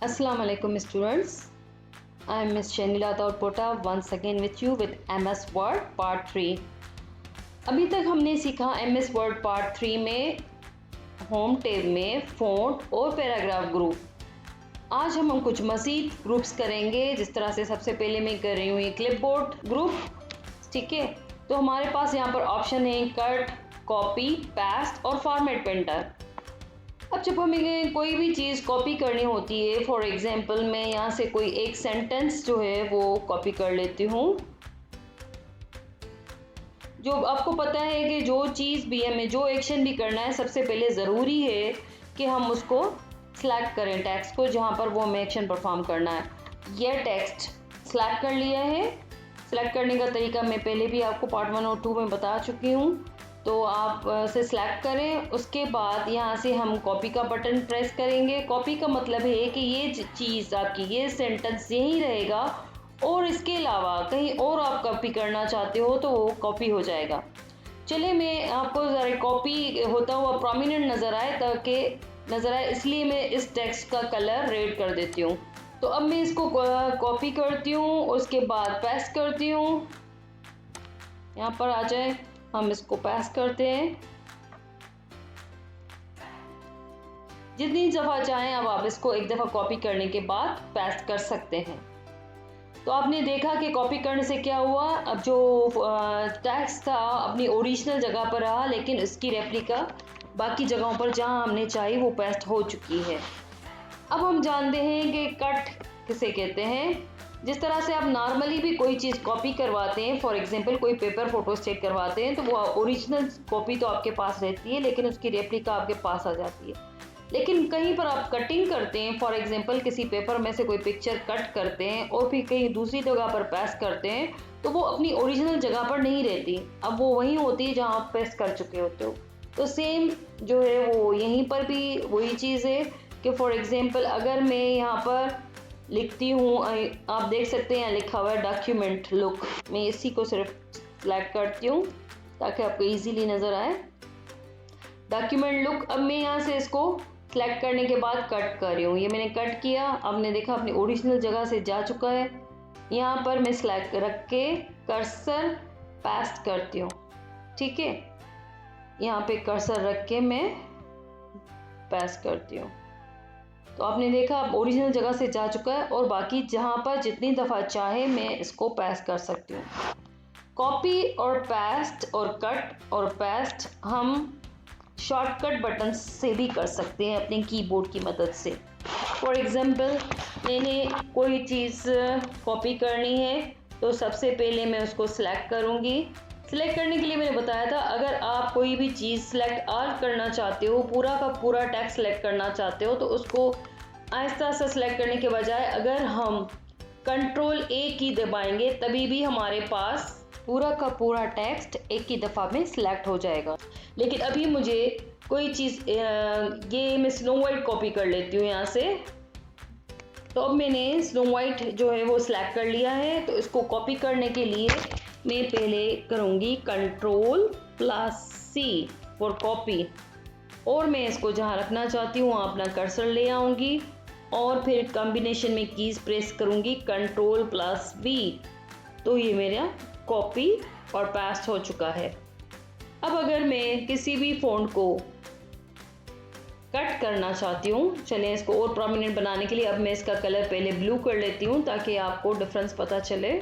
Assalamu alaikum students. I am Miss Shanila Taurpota once again with you with MS Word Part 3. अभी तक हमने सीखा MS Word Part 3 में home tab में font और paragraph group. आज हम कुछ मज़ीद ग्रुप्स करेंगे। जिस तरह से सबसे पहले मैं कर रही हूँ ये क्लिपबोर्ड ग्रुप, ठीक है। तो हमारे पास यहाँ पर ऑप्शन है कट, कॉपी, पेस्ट और फॉर्मेट पेंटर। अब जब हमें कोई भी चीज़ कॉपी करनी होती है, फॉर एग्जांपल मैं यहाँ से कोई एक सेंटेंस जो है वो कॉपी कर लेती हूँ। जो आपको पता है कि जो चीज़ भी हमें जो एक्शन भी करना है, सबसे पहले ज़रूरी है कि हम उसको सिलेक्ट करें टेक्स्ट को, जहाँ पर वो हमें एक्शन परफॉर्म करना है। यह टेक्स्ट सिलेक्ट कर लिया है। सिलेक्ट करने का तरीका मैं पहले भी आपको पार्ट 1 और 2 में बता चुकी हूँ, तो आप से सिलेक्ट करें। उसके बाद यहाँ से हम कॉपी का बटन प्रेस करेंगे। कॉपी का मतलब है कि ये चीज़ आपकी, ये सेंटेंस यहीं रहेगा और इसके अलावा कहीं और आप कॉपी करना चाहते हो तो वो कॉपी हो जाएगा। चलिए मैं आपको ज़रा कॉपी होता हुआ प्रोमिनेंट नज़र आए, ताकि नज़र आए, इसलिए मैं इस टेक्स्ट का कलर रेड कर देती हूँ। तो अब मैं इसको कॉपी करती हूँ, उसके बाद पेस्ट करती हूँ। यहाँ पर आ जाए, हम इसको पास करते हैं। जितनी दफ़ा चाहें अब आप इसको एक दफ़ा कॉपी करने के बाद पेस्ट कर सकते हैं। तो आपने देखा कि कॉपी करने से क्या हुआ, अब जो टेक्स्ट था अपनी ओरिजिनल जगह पर रहा, लेकिन इसकी रेप्लिका बाकी जगहों पर जहां हमने चाही वो पेस्ट हो चुकी है। अब हम जानते हैं कि कट किसे कहते हैं। जिस तरह से आप नॉर्मली भी कोई चीज़ कॉपी करवाते हैं, फॉर एग्जांपल कोई पेपर फोटो स्टेट करवाते हैं, तो वो ओरिजिनल कॉपी तो आपके पास रहती है, लेकिन उसकी रेप्लिका आपके पास आ जाती है। लेकिन कहीं पर आप कटिंग करते हैं, फॉर एग्जांपल किसी पेपर में से कोई पिक्चर कट करते हैं और फिर कहीं दूसरी जगह पर पेस्ट करते हैं, तो वो अपनी ओरिजिनल जगह पर नहीं रहती, अब वो वहीं होती है जहाँ आप पेस्ट कर चुके होते हो। तो सेम जो है वो यहीं पर भी वही चीज़ है कि फॉर एग्जांपल अगर मैं यहाँ पर लिखती हूँ, आप देख सकते हैं लिखा हुआ है डॉक्यूमेंट लुक, मैं इसी को सिर्फ सिलेक्ट करती हूँ ताकि आपको इजीली नज़र आए डॉक्यूमेंट लुक। अब मैं यहाँ से इसको सिलेक्ट करने के बाद कट कर रही हूँ। ये मैंने कट किया, आपने देखा अपनी ओरिजिनल जगह से जा चुका है। यहाँ पर मैं सिलेक्ट रख के कर्सर पेस्ट करती हूँ, ठीक है। यहाँ पे कर्सर रख के मैं पेस्ट करती हूँ, तो आपने देखा अब ओरिजिनल जगह से जा चुका है और बाकी जहाँ पर जितनी दफ़ा चाहे मैं इसको पेस्ट कर सकती हूँ। कॉपी और पेस्ट और कट और पेस्ट हम शॉर्टकट बटन से भी कर सकते हैं अपने कीबोर्ड की मदद से। फॉर एग्जांपल मैंने कोई चीज़ कॉपी करनी है, तो सबसे पहले मैं उसको सिलेक्ट करूँगी। सिलेक्ट करने के लिए मैंने बताया था, अगर आप कोई भी चीज़ सिलेक्ट ऑल करना चाहते हो, पूरा का पूरा टेक्स्ट सेलेक्ट करना चाहते हो, तो उसको आहिस्ता आहिस्ता सेलेक्ट करने के बजाय अगर हम कंट्रोल ए की दबाएंगे, तभी भी हमारे पास पूरा का पूरा टेक्स्ट एक ही दफ़ा में सिलेक्ट हो जाएगा। लेकिन अभी मुझे कोई चीज़ ये मैं स्नो वाइट कॉपी कर लेती हूँ यहाँ से। तो अब मैंने स्नो वाइट जो है वो सिलेक्ट कर लिया है, तो इसको कॉपी करने के लिए मैं पहले करूँगी Ctrl+C फॉर कॉपी, और मैं इसको जहाँ रखना चाहती हूँ वहाँ अपना कर्सर ले आऊँगी और फिर कॉम्बिनेशन में कीज़ प्रेस करूँगी Ctrl+V। तो ये मेरा कॉपी और पेस्ट हो चुका है। अब अगर मैं किसी भी फ़ॉन्ट को कट करना चाहती हूँ, चलें इसको और प्रोमिनेंट बनाने के लिए अब मैं इसका कलर पहले ब्लू कर लेती हूँ ताकि आपको डिफरेंस पता चले।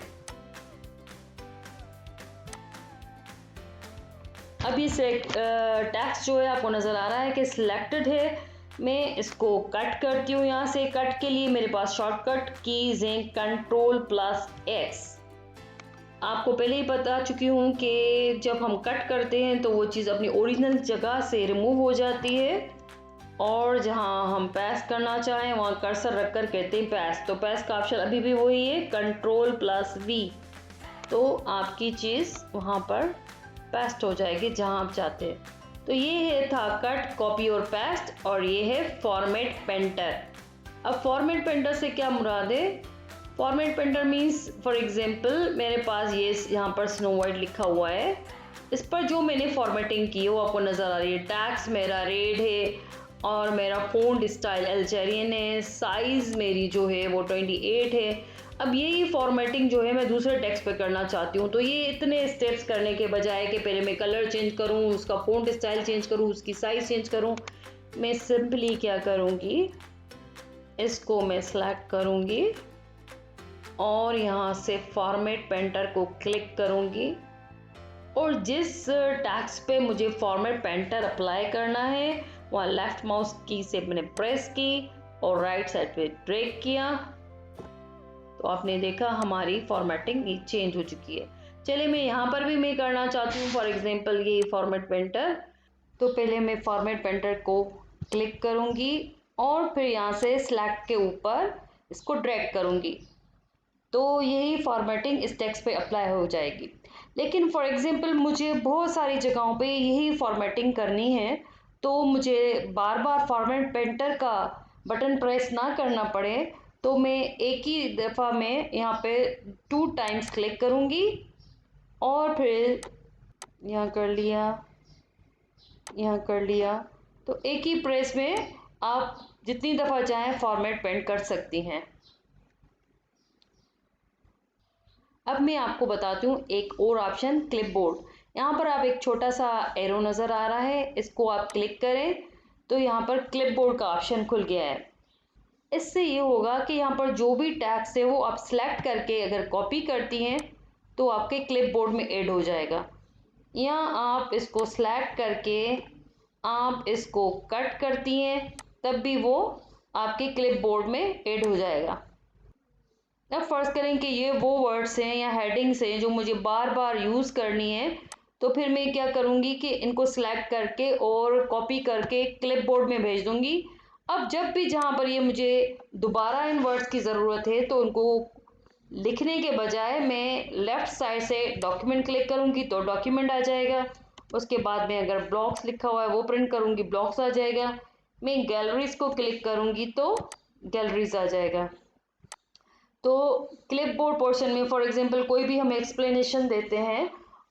अब ये टेक्स्ट जो है आपको नज़र आ रहा है कि सिलेक्टेड है। मैं इसको कट करती हूँ। यहाँ से कट के लिए मेरे पास शॉर्टकट कीज़ हैं Ctrl+X। आपको पहले ही बता चुकी हूँ कि जब हम कट करते हैं तो वो चीज़ अपनी ओरिजिनल जगह से रिमूव हो जाती है, और जहाँ हम पेस्ट करना चाहें वहाँ कर्सर रख कर कहते हैं पेस्ट। तो पेस्ट का ऑप्शन अभी भी वही है Ctrl+V, तो आपकी चीज़ वहाँ पर पेस्ट हो जाएगी जहाँ आप चाहते हैं। तो ये था कट, कॉपी और पेस्ट, और ये है फॉर्मेट पेंटर। अब फॉर्मेट पेंटर से क्या मुराद है? Format painter means for example मेरे पास ये यहाँ पर स्नो वाइट लिखा हुआ है, इस पर जो मैंने फॉर्मेटिंग की है वो आपको नज़र आ रही है। टैक्स मेरा रेड है और मेरा फ़ॉन्ट स्टाइल अल्जेरियन है, साइज़ मेरी जो है वो 28 है। अब यही फॉर्मेटिंग जो है मैं दूसरे टेक्स्ट पे करना चाहती हूँ, तो ये इतने स्टेप्स करने के बजाय कि पहले मैं कलर चेंज करूँ, उसका फ़ॉन्ट स्टाइल चेंज करूँ, उसकी साइज़ चेंज करूँ, मैं सिंपली क्या करूँगी, इसको मैं सेलेक्ट करूँगी और यहाँ से फॉर्मेट पेंटर को क्लिक करूँगी और जिस टेक्स्ट पे मुझे फॉर्मेट पेंटर अप्लाई करना है वहाँ लेफ्ट माउस की से मैंने प्रेस की और राइट साइड पे ड्रैग किया, तो आपने देखा हमारी फॉर्मेटिंग चेंज हो चुकी है। चलिए मैं यहाँ पर भी मैं करना चाहती हूँ, फॉर एग्जांपल ये फॉर्मेट पेंटर, तो पहले मैं फॉर्मेट पेंटर को क्लिक करूँगी और फिर यहाँ से सेलेक्ट के ऊपर इसको ड्रैग करूँगी, तो यही फॉर्मेटिंग इस टेक्स्ट पे अप्लाई हो जाएगी। लेकिन फॉर एग्जांपल मुझे बहुत सारी जगहों पे यही फॉर्मेटिंग करनी है, तो मुझे बार बार फॉर्मेट पेंटर का बटन प्रेस ना करना पड़े, तो मैं एक ही दफ़ा में यहाँ पे 2 टाइम्स क्लिक करूँगी और फिर यहाँ कर लिया, यहाँ कर लिया, तो एक ही प्रेस में आप जितनी दफ़ा चाहें फॉर्मेट पेंट कर सकती हैं। अब मैं आपको बताती हूँ एक और ऑप्शन, क्लिपबोर्ड। यहाँ पर आप एक छोटा सा एरो नज़र आ रहा है, इसको आप क्लिक करें तो यहाँ पर क्लिपबोर्ड का ऑप्शन खुल गया है। इससे ये होगा कि यहाँ पर जो भी टेक्स्ट है वो आप सिलेक्ट करके अगर कॉपी करती हैं तो आपके क्लिपबोर्ड में ऐड हो जाएगा। या आप इसको सिलेक्ट करके आप इसको कट करती हैं तब भी वो आपके क्लिपबोर्ड में ऐड हो जाएगा। अब फ़र्ज़ करें कि ये वो वर्ड्स हैं या हेडिंग्स हैं जो मुझे बार बार यूज़ करनी है, तो फिर मैं क्या करूँगी कि इनको सिलेक्ट करके और कॉपी करके क्लिपबोर्ड में भेज दूँगी। अब जब भी जहाँ पर ये मुझे दोबारा इन वर्ड्स की ज़रूरत है तो उनको लिखने के बजाय मैं लेफ़्ट साइड से डॉक्यूमेंट क्लिक करूँगी तो डॉक्यूमेंट आ जाएगा। उसके बाद में अगर ब्लॉक्स लिखा हुआ है वो प्रिंट करूँगी, ब्लॉक्स आ जाएगा। मैं गैलरीज़ को क्लिक करूँगी तो गैलरीज़ आ जाएगा। तो क्लिपबोर्ड पोर्शन में फॉर एग्जांपल कोई भी हम एक्सप्लेनेशन देते हैं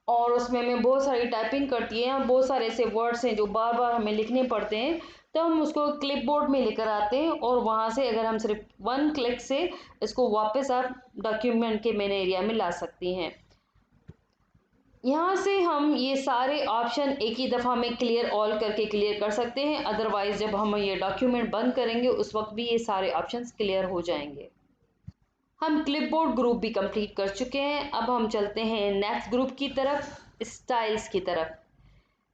और उसमें हमें बहुत सारी टाइपिंग करती है, बहुत सारे ऐसे वर्ड्स हैं जो बार बार हमें लिखने पड़ते हैं, तो हम उसको क्लिपबोर्ड में लेकर आते हैं और वहाँ से अगर हम सिर्फ 1 क्लिक से इसको वापस आप डॉक्यूमेंट के मेन एरिया में ला सकती हैं। यहाँ से हम ये सारे ऑप्शन एक ही दफ़ा में क्लियर ऑल करके क्लियर कर सकते हैं, अदरवाइज़ जब हम ये डॉक्यूमेंट बंद करेंगे उस वक्त भी ये सारे ऑप्शंस क्लियर हो जाएंगे। हम क्लिपबोर्ड ग्रुप भी कंप्लीट कर चुके हैं। अब हम चलते हैं नेक्स्ट ग्रुप की तरफ, स्टाइल्स की तरफ।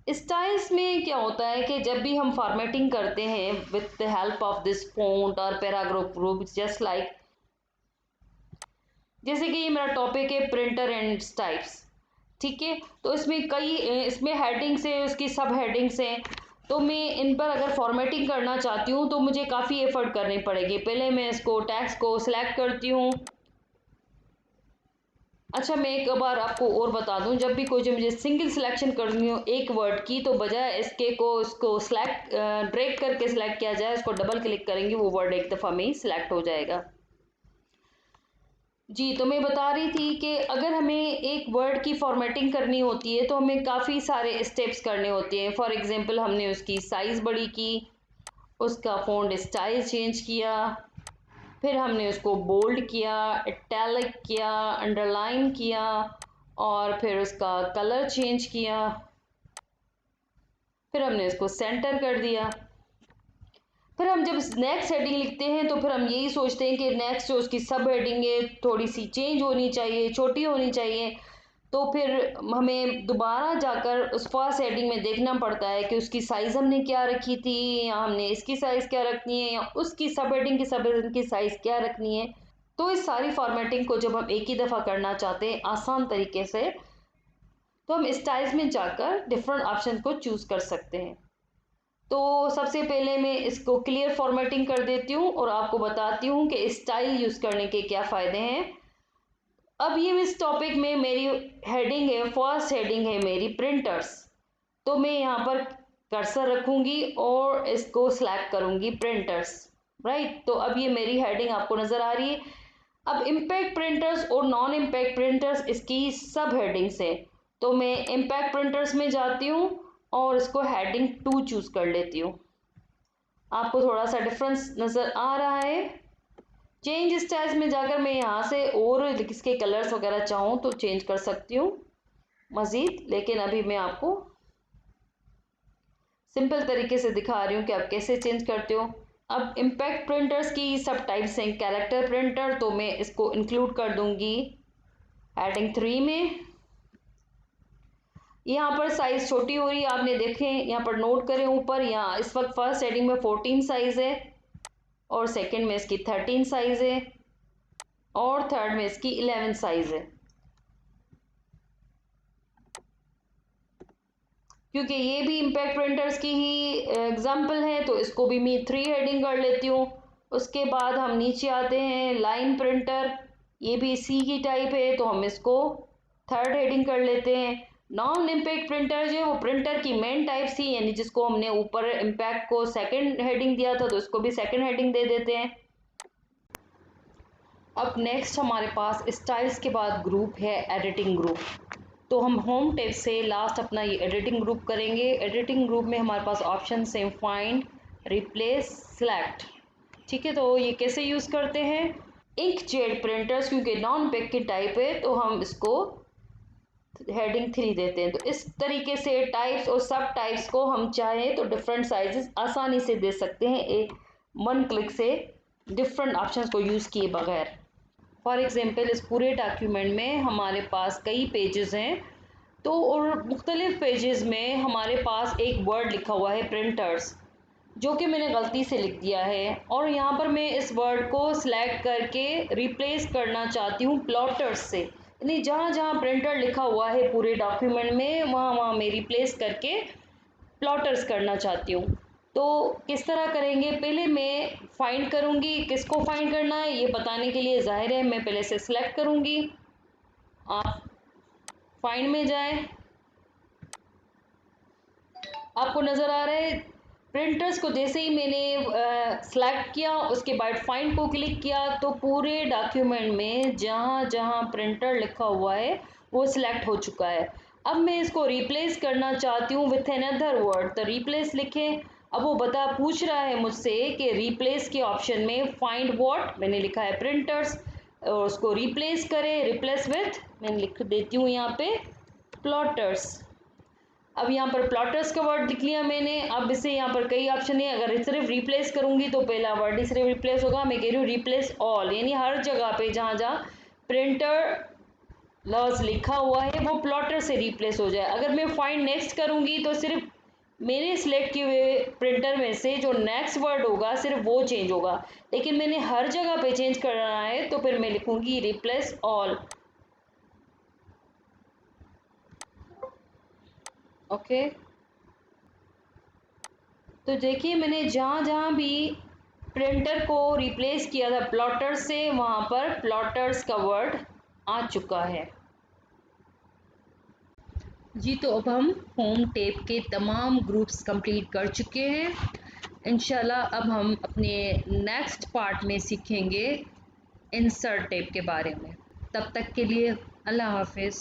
स्टाइल्स में क्या होता है कि जब भी हम फॉर्मेटिंग करते हैं with the help of this font और पैराग्राफ ग्रुप, जस्ट लाइक, जैसे कि ये मेरा टॉपिक है प्रिंटर एंड स्टाइल्स, ठीक है, तो इसमें इसमें हेडिंग्स हैं, उसकी सब हेडिंग्स हैं, तो मैं इन पर अगर फॉर्मेटिंग करना चाहती हूँ तो मुझे काफ़ी एफर्ट करनी पड़ेगी। पहले मैं इसको टेक्स्ट को सिलेक्ट करती हूँ। अच्छा मैं एक बार आपको और बता दूं, जब भी कोई जो मुझे सिंगल सिलेक्शन करनी हो एक वर्ड की, तो बजाय इसके को इसको सिलेक्ट ड्रैग करके सिलेक्ट किया जाए, इसको डबल क्लिक करेंगे वो वर्ड एक दफ़ा में ही सिलेक्ट हो जाएगा। जी, तो मैं बता रही थी कि अगर हमें एक वर्ड की फॉर्मेटिंग करनी होती है तो हमें काफ़ी सारे स्टेप्स करने होते हैं। फॉर एग्जांपल हमने उसकी साइज़ बड़ी की, उसका फ़ॉन्ट स्टाइल चेंज किया, फिर हमने उसको बोल्ड किया, इटैलिक किया, अंडरलाइन किया और फिर उसका कलर चेंज किया, फिर हमने इसको सेंटर कर दिया। फिर हम जब नेक्स्ट हेडिंग लिखते हैं तो फिर हम यही सोचते हैं कि नेक्स्ट जो उसकी सब हेडिंग है थोड़ी सी चेंज होनी चाहिए, छोटी होनी चाहिए, तो फिर हमें दोबारा जाकर उस फर्स्ट हेडिंग में देखना पड़ता है कि उसकी साइज़ हमने क्या रखी थी, या हमने इसकी साइज़ क्या रखनी है, या उसकी सब हेडिंग की साइज़ क्या रखनी है। तो इस सारी फॉर्मेटिंग को जब हम एक ही दफ़ा करना चाहते हैं आसान तरीके से, तो हम स्टाइल्स में जाकर डिफरेंट ऑप्शन को चूज़ कर सकते हैं। तो सबसे पहले मैं इसको क्लियर फॉर्मेटिंग कर देती हूँ और आपको बताती हूँ कि स्टाइल यूज़ करने के क्या फ़ायदे हैं। अब ये इस टॉपिक में मेरी हेडिंग है, फर्स्ट हेडिंग है मेरी प्रिंटर्स, तो मैं यहाँ पर कर्सर रखूँगी और इसको सिलेक्ट करूँगी प्रिंटर्स, राइट। तो अब ये मेरी हेडिंग आपको नज़र आ रही है। अब इम्पैक्ट प्रिंटर्स और नॉन इम्पैक्ट प्रिंटर्स इसकी सब हेडिंग्स हैं, तो मैं इम्पैक्ट प्रिंटर्स में जाती हूँ और इसको हेडिंग 2 चूज़ कर लेती हूँ। आपको थोड़ा सा डिफरेंस नज़र आ रहा है। चेंज स्टाइल्स में जाकर मैं यहाँ से और इसके कलर्स वगैरह चाहूँ तो चेंज कर सकती हूँ मज़ीद, लेकिन अभी मैं आपको सिंपल तरीके से दिखा रही हूँ कि आप कैसे चेंज करते हो। अब इम्पैक्ट प्रिंटर्स की सब टाइप्स हैं। कैरेक्टर प्रिंटर तो मैं इसको इंक्लूड कर दूंगी हेडिंग 3 में। यहाँ पर साइज़ छोटी हो रही है, आपने देखें यहाँ पर नोट करें ऊपर, यहाँ इस वक्त फर्स्ट हेडिंग में 14 साइज़ है और सेकंड में इसकी 13 साइज़ है और थर्ड में इसकी 11 साइज़ है। क्योंकि ये भी इम्पैक्ट प्रिंटर्स की ही एग्जाम्पल है तो इसको भी मैं 3 हेडिंग कर लेती हूँ। उसके बाद हम नीचे आते हैं लाइन प्रिंटर, ये भी सी की टाइप है तो हम इसको 3rd हेडिंग कर लेते हैं। नॉन इम्पैक्ट प्रिंटर जो है वो प्रिंटर की मेन टाइप थी, यानी जिसको हमने ऊपर इम्पैक्ट को 2nd हेडिंग दिया था तो इसको भी 2nd हेडिंग दे देते हैं। अब नेक्स्ट हमारे पास स्टाइल्स के बाद ग्रुप है एडिटिंग ग्रुप। तो हम होम टैब से लास्ट अपना ये एडिटिंग ग्रुप करेंगे। एडिटिंग ग्रुप में हमारे पास ऑप्शन है फाइंड, रिप्लेस, सेलेक्ट। ठीक है, तो ये कैसे यूज़ करते हैं। इंकजेट प्रिंटर्स क्योंकि नॉन पैक की टाइप है तो हम इसको हेडिंग 3 देते हैं। तो इस तरीके से टाइप्स और सब टाइप्स को हम चाहें तो डिफरेंट साइजेस आसानी से दे सकते हैं एक वन क्लिक से, डिफरेंट ऑप्शंस को यूज़ किए बगैर। फॉर एग्ज़ाम्पल इस पूरे डॉक्यूमेंट में हमारे पास कई पेजेस हैं तो और मुख्तलिफ पेजेस में हमारे पास एक वर्ड लिखा हुआ है प्रिंटर्स, जो कि मैंने गलती से लिख दिया है और यहाँ पर मैं इस वर्ड को सिलेक्ट करके रिप्लेस करना चाहती हूँ प्लॉटर्स से। यानी जहाँ जहाँ प्रिंटर लिखा हुआ है पूरे डॉक्यूमेंट में वहाँ वहाँ मैं रिप्लेस करके प्लॉटर्स करना चाहती हूँ। तो किस तरह करेंगे, पहले मैं फाइंड करूँगी, किसको फाइंड करना है ये बताने के लिए ज़ाहिर है मैं पहले से सिलेक्ट करूँगी। आप फाइंड में जाएं, आपको नज़र आ रहा है प्रिंटर्स को जैसे ही मैंने सेलेक्ट किया उसके बाद फाइंड को क्लिक किया तो पूरे डॉक्यूमेंट में जहाँ जहाँ प्रिंटर लिखा हुआ है वो सिलेक्ट हो चुका है। अब मैं इसको रिप्लेस करना चाहती हूँ विथ अनदर वर्ड, तो रिप्लेस लिखें। अब वो पूछ रहा है मुझसे कि रिप्लेस के ऑप्शन में फाइंड व्हाट, मैंने लिखा है प्रिंटर्स, और उसको रिप्लेस करें, रिप्लेस विथ मैं लिख देती हूँ यहाँ पे प्लॉटर्स। अब यहाँ पर प्लॉटर्स का वर्ड लिख लिया मैंने। अब इससे यहाँ पर कई ऑप्शन है, अगर सिर्फ रिप्लेस करूँगी तो पहला वर्ड ही सिर्फ रिप्लेस होगा। मैं कह रही हूँ रिप्लेस ऑल, यानी हर जगह पे जहाँ जहाँ प्रिंटर लॉज लिखा हुआ है वो प्लॉटर से रिप्लेस हो जाए। अगर मैं फाइंड नेक्स्ट करूँगी तो सिर्फ मैंने सिलेक्ट किए हुए प्रिंटर में से जो नेक्स्ट वर्ड होगा सिर्फ वो चेंज होगा, लेकिन मैंने हर जगह पे चेंज करना है तो फिर मैं लिखूँगी रिप्लेस ऑल। ओके, तो देखिए मैंने जहाँ जहाँ भी प्रिंटर को रिप्लेस किया था प्लॉटर से वहाँ पर प्लॉटर्स का वर्ड आ चुका है। जी, तो अब हम होम टैब के तमाम ग्रुप्स कंप्लीट कर चुके हैं। इंशाल्लाह अब हम अपने नेक्स्ट पार्ट में सीखेंगे इंसर्ट टैब के बारे में। तब तक के लिए अल्लाह हाफिज़।